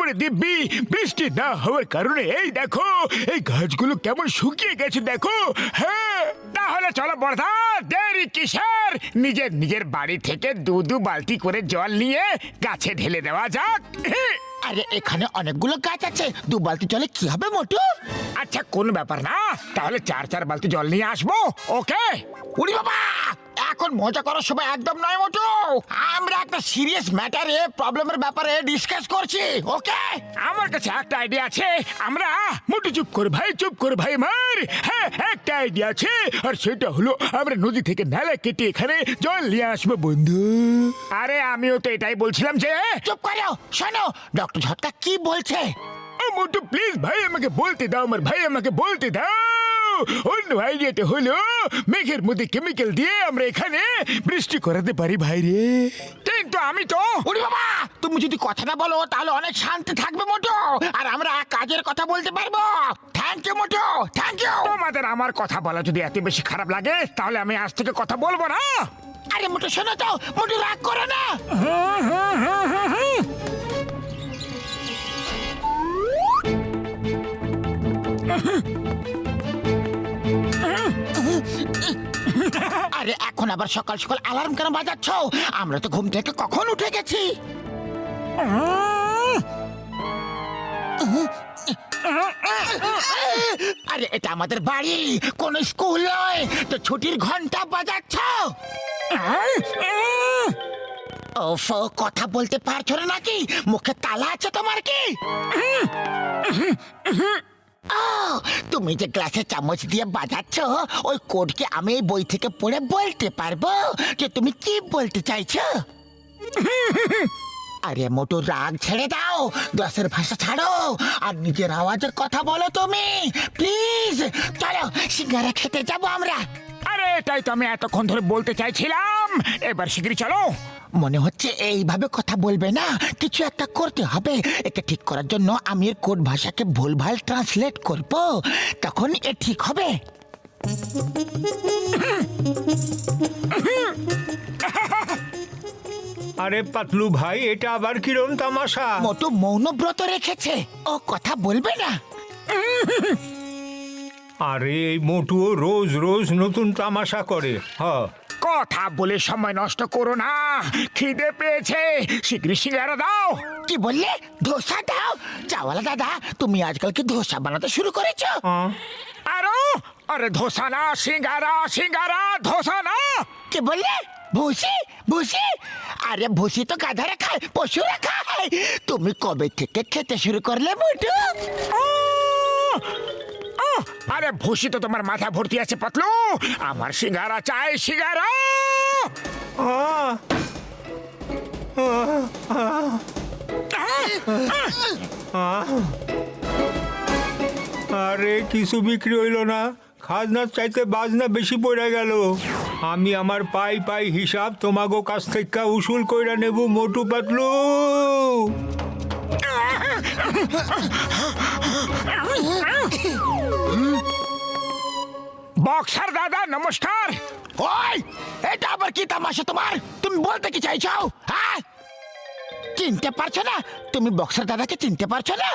তারপরে দিব্যি বৃষ্টি না হওয়ার কারণে এই দেখো এই গাছগুলো কেমন শুকিয়ে গেছে দেখো। হ্যাঁ, তাহলে চলো বর্দা, দেরি কিসের? নিজের নিজের বাড়ি থেকে দু বালতি করে জল নিয়ে গাছে ঢেলে দেওয়া যাক। আরে এখানে অনেকগুলো গাছ আছে, 2 বালতি জলে কি হবে মোটু? আচ্ছা, কোন ব্যাপার না, তাহলে 4 বালতি জল নিয়ে আসবো। ওকে? উড়ি বাবা, এখন মজা করার সময় একদম নয় মোটু। আমরা একটা সিরিয়াস ম্যাটারে, প্রবলেমের ব্যাপারে ডিসকাস করছি। ওকে, আমার কাছে একটা আইডিয়া আছে। আমরা মোটু চুপ করে ভাই, চুপ করে ভাই আমার। হ্যাঁ, একটা আইডিয়া আছে, আর সেটা হলো আমরা নদী থেকে নালা কেটে এখানে জল নিয়ে আসবো বন্ধু। আরে আমিও তো এটাই বলছিলাম যে চুপ করো। শোনো ডক্টর ঝটকা কি বলছে। মোটু প্লিজ ভাই আমাকে বলতে দাও, আমার ভাই আমাকে বলতে দাও। অন্য আইডিয়াটা হলো মেঘের মধ্যে কেমিক্যাল দিয়ে আমরা এখানে বৃষ্টি করাতে পারি ভাই রে। কিন্তু আমি তো উড়ি বাবা, তুমি যদি কথা না বলো তাহলে অনেক শান্তি থাকবে মোটু, আর আমরা কাজের কথা বলতে পারবো। থ্যাংক ইউ মোটু, থ্যাংক ইউ। তোমাদের আমার কথা বলা যদি এত বেশি খারাপ লাগে তাহলে আমি আজ থেকে কথা বলবো না। আরে মোটু শোনো তো, মোটু রাগ করো না। আরে এখন আবার সকাল সকাল অ্যালার্ম কেন বাজাচ্ছ? আমরা তো ঘুম থেকে কখন উঠে গেছি। আরে এটা আমাদের বাড়ি, কোন স্কুল নয় তো ছুটির ঘন্টা বাজাচ্ছ। ওফ, কথা বলতে পারছো না নাকি? মুখে তালা আছে তোমার কি? তুমি যে গ্লাসে চামচ দিয়ে বাজাচ্ছ ওই কোডকে আমি এই বই থেকে পড়ে বলতে পারবো যে তুমি কি বলতে চাইছো। আরে মোটু রাগ ছেড়ে দাও, গ্লাসের ভাষা ছাড়ো আর নিজের আওয়াজে কথা বলো তুমি প্লিজ। চলো সিঙ্গারা খেতে যাবো আমরা। আরে এটাই তো আমি এতক্ষণ ধরে বলতে চাইছিলাম, এবার শিগগিরই চলো। মনে হচ্ছে এইভাবে কথা বলবে না, কিছু একটা করতে হবে। একে ঠিক করার জন্য আমি এর কোড ভাষাকে ভুলভাল ট্রান্সলেট করব, তখন এ ঠিক হবে। আরে পাতলু ভাই, এটা আবার কিরম তামাশা? মোটু মৌনব্রত রেখেছে, ও কথা বলবে না। আরে এই মোটুও রোজ রোজ নতুন তামাশা করে। হ্যাঁ, কথা বলে সময় নষ্ট করো না, খিদে পেয়েছে, শিগগিরই সিঙ্গারা দাও। কি বললে? ধোসা দাও? চাওয়ালা দাদা, তুমি আজকাল কি ধোসা বানাতে শুরু করেছো? আরে ধোসা না, সিঙ্গারা, সিঙ্গারা, ধোসা না। কি বললে? ভুসি? ভুসি? আরে ভুসি তো গাধারা খায়, পশুরা খায়। তুমি কবে থেকে খেতে শুরু করলে মোটু? আরে ভুসি তো তোমার মাথা ভর্তি আছে পাতলু, আমার সিঙ্গারা চাই, সিঙ্গারা। আরে কিছু বিক্রি হইল না, খাজনার চাইতে বাজনা বেশি পড়ে গেল। আমি আমার পাই পাই হিসাব তোমাগো কাছ থেকে উসুল কইরা নেব মোটু পাতলু। বক্সার দাদা নমস্কার। ওই, এটা আবার কি তামাশা তোমার? তুমি বলতে কি চাইছো? হ্যাঁ, চিনতে পারছো না? তুমি বক্সার দাদাকে চিনতে পারছো না?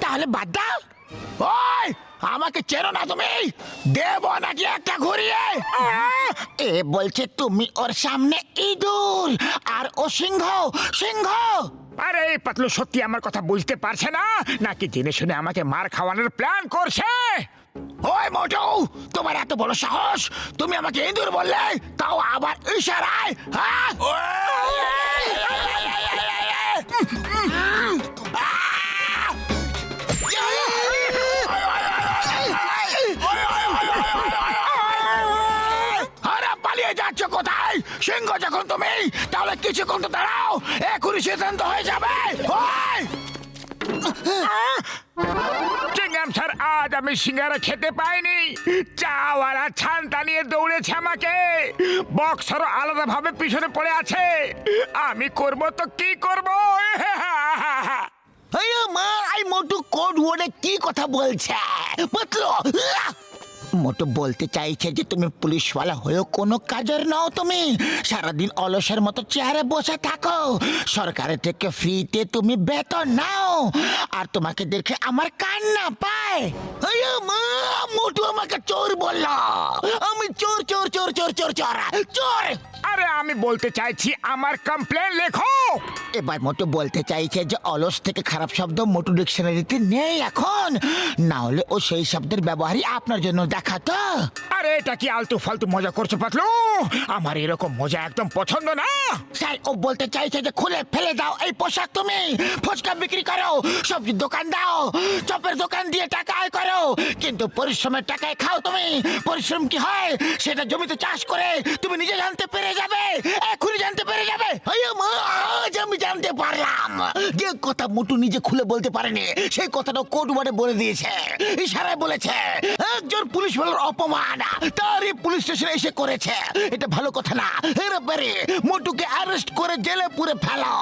তাহলে বাদ দাও। ওই, আমাকে চেনো না তুমি? দেব নাকি একটা ঘুরিয়ে? এ বলছে তুমি ওর সামনে ইঁদুর আর ও সিংহ, সিংহ। আরে পাতলু সত্যি আমার কথা বুঝতে পারছে না, নাকি জেনে শুনে আমাকে মার খাওয়ানোর প্ল্যান করছে? ওই মোটু, তোমার এত বড় সাহস, তুমি আমাকে ইঁদুর বললে, তাও আবার ইশারায়? হ্যাঁ, পালিয়ে যাচ্ছ কোথায়? সিংহ যখন তুমি, তাহলে কিছুক্ষণ তো দাঁড়াও, এখনই সিদ্ধান্ত হয়ে যাবে। চিংগাম স্যার, আজ আমি সিঙ্গারা খেতে পাইনি। চাওয়ালা ছানটা নিয়ে দৌড়েছে আমাকে, বক্সারও আলাদা ভাবে পিছনে পড়ে আছে। আমি করব তো কি করব? মা, আই মোটু কোড ওয়ার্ডে কি কথা বলছে? মোটু বলতে চাইছে যে তুমি পুলিশওয়ালা হয়েও কোনো কাজের নাও, তুমি সারাদিন অলসের মতো চেয়ারে বসে থাকো, সরকারের থেকে ফ্রিতে তুমি বেতন নাও, আর তোমাকে দেখে আমার কান্না পায়। আয়া মা, মোটু আমাকে চোর বললো, আমি চোর চোর চোর চোর চোর চোর চোর। আরে আমি বলতে চাইছি আমার কমপ্লেন লেখো। এবার মোটু বলতে চাইছে যে অলস থেকে খারাপ শব্দ মোটু ডিকশনারিতে নেই এখন, না হলে ও সেই শব্দের ব্যবহারই আপনার জন্য দেখাতো। আরে এটা কি আলতু ফালতু মজা করছো পাতলু? আমার এরকম মজা একদম পছন্দ না। স্যার, ও বলতে চাইছে যে খুলে ফেলে দাও এই পোশাক, তুমি ফুচকা বিক্রি করো, সবজির দোকান দাও, চপের দোকান দিয়ে টাকা আয় করো, কিন্তু পরিশ্রমের টাকায় খাও তুমি। পরিশ্রম কি হয় সেটা জমিতে চাষ করে তুমি নিজে জানতে পেরে যাবে, এখনই জানতে পেরে যাবে। আয়া মা, আজ আমি জানতে পারলাম যে কথা মোটু নিজে খুলে বলতে পারেনি, সেই কথাটা কোর্ট ওয়ার্ডে বলে দিয়েছে, ইশারায় বলেছে। একজন পুলিশ বলার অপমান তারই পুলিশ স্টেশনে এসে করেছে, এটা ভালো কথা না। এর ব্যাপারে মোটুকে অ্যারেস্ট করে জেলে পুরে ফেলো।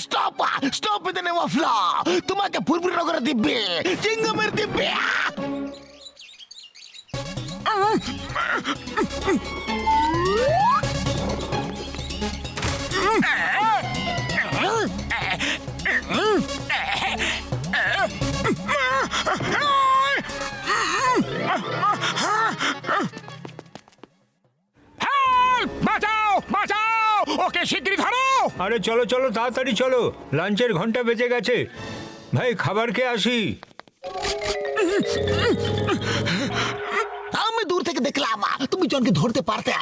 Stop, stop in the name of law. তোমাকে ফুরফুরি নগরে দিব্যে, চিঙ্গমের দিব্যে। হেল্প! বাঁচাও, বাঁচাও, ওকে শিগগিরই ধরো। আরে চলো চলো, তাড়াতাড়ি চলো, লাঞ্চের ঘন্টা বেজে গেছে। ভাই, খাবার খেয়ে আসি। আমি দূর থেকে দেখলাম তুমি জনকে ধরতে পারতে,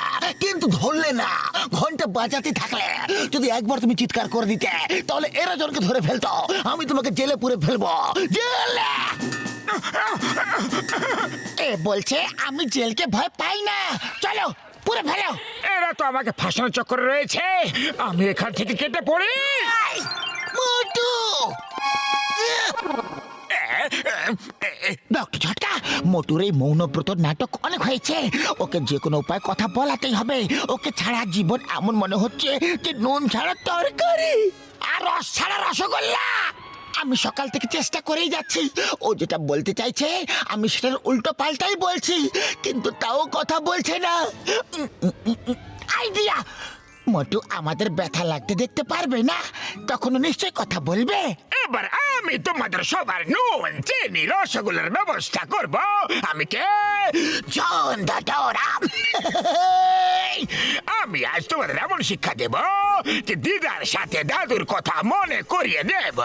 কিন্তু ধরলে না। ঘন্টা বাজাতে থাকলে যদি একবার তুমি চিৎকার করে দিতে, তাহলে এরা জনকে ধরে ফেলতো, আমি তোমাকে জেলে পুরে ফেলবো, জেলে। এ বলছে আমি জেলকে ভয় পাই না, চলো পুরে ফেলো। এরা তো আমাকে ফাঁসানোর চক্করে রয়েছে, আমি এখান থেকে কেটে পড়ি। মোটু, ডক্টর ঝটকা, মোটুর এই মৌনব্রত নাটক অনেক হয়েছে, ওকে যে কোনো উপায় কথা বলাতেই হবে। ওকে ছাড়া জীবন এমন মনে হচ্ছে যে নুন ছাড়া তরকারি আর রস ছাড়া রসগোল্লা। আমি সকাল থেকে চেষ্টা করেই যাচ্ছি, ও যেটা বলতে চাইছে আমি সেটার উল্টো পাল্টাই বলছি, কিন্তু তাও কথা বলছে না। আইডিয়া, মোটু আমাদের ব্যথা লাগতে দেখতে পারবে না, তখন নিশ্চয় কথা বলবে। এবার আমি তোমাদের সবার নুন চিনি রসগোল্লার ব্যবস্থা করব। আমি কে? জন দাদা, আমি আজ তোমাদের এমন শিক্ষা দেব যে দিদার সাথে দাদুর কথা মনে করিয়ে দেব।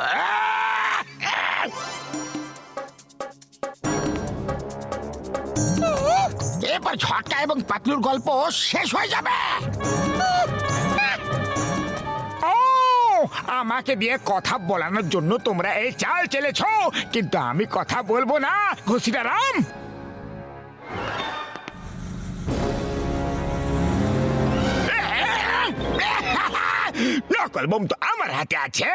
এবার ঝটকা এবং পাতলুর গল্প শেষ হয়ে যাবে। ও, আমাকে দিয়ে কথা বলানোর জন্য তোমরা এই চাল চেলেছ, কিন্তু আমি কথা বলবো না। ঘুষিদারাম, নকল বোম তো আমার হাতে আছে,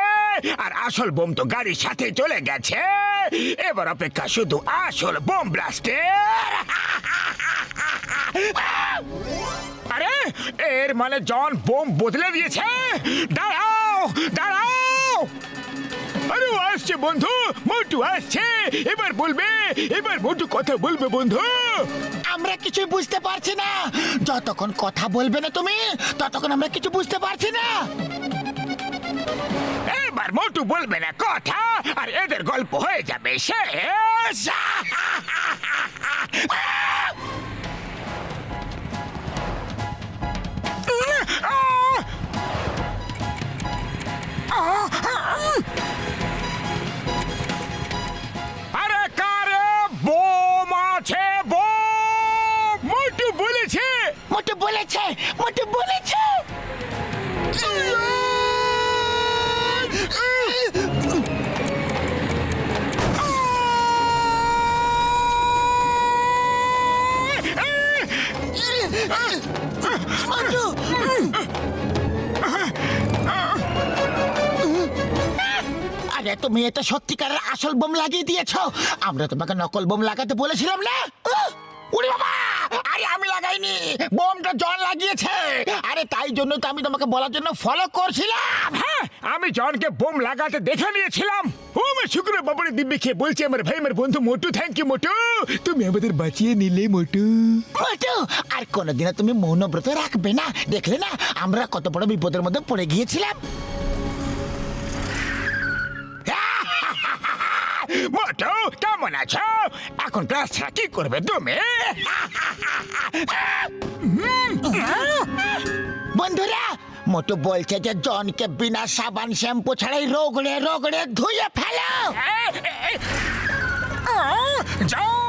আর আসল বোম তো গাড়ির সাথে চলে গেছে। এবার অপেক্ষা শুধু আসল বোম ব্লাস্টের। আরে, এর মানে জন বোম বদলে দিয়েছে। দাঁড়াও, দাঁড়াও। আরে ও আসছে বন্ধু, মোটু আসছে। এবার বলবে, এবার মোটু কথা বলবে বন্ধু। আমরা কিছু বুঝতে পারছি না, যতক্ষণ কথা বলবে না তুমি ততক্ষণ আমরা কিছু বুঝতে পারছি না। এবার মোটু বলবে না কথা, আর এদের গল্প হয়ে যাবে শেষ। আরে কারে বোম আছে, বোম! মোটু বলেছে, মোটু বলেছে, মোটু বলেছে। মোটু, আরে তুমি এটা সত্যিকারের আসল বোম লাগিয়ে দিয়েছো, আমরা তোমাকে নকল বোম লাগাতে বলেছিলাম না। উড়ি বাবা, আরে আমি লাগাইনি, বোমটা জন লাগিয়েছে। আরে তাই জন্য তো আমি তোমাকে বলার জন্য ফলো করছিলাম। হ্যাঁ, আমি জনকে বোম লাগাতে দেখে নিয়েছিলাম। ও আমার শুক্র বাবুরে দিব্যি খেয়ে বলছি আমার ভাই আমার বন্ধু মোটু, থ্যাংক ইউ মোটু, তুমি আমাদের বাঁচিয়ে নিলে মোটু। মোটু, আর কোনোদিনও তুমি মৌনব্রত রাখবে না। দেখলে না আমরা কত বড় বিপদের মধ্যে পড়ে গিয়েছিলাম। মোটু কেমন আছো? এখন ক্লাস কি করবে তুমি? বন্ধুরা, মোটু বলছে যে জনকে বিনা সাবান শ্যাম্পু ছাড়াই রগড়ে রগড়ে ধুয়ে ফেলো। জন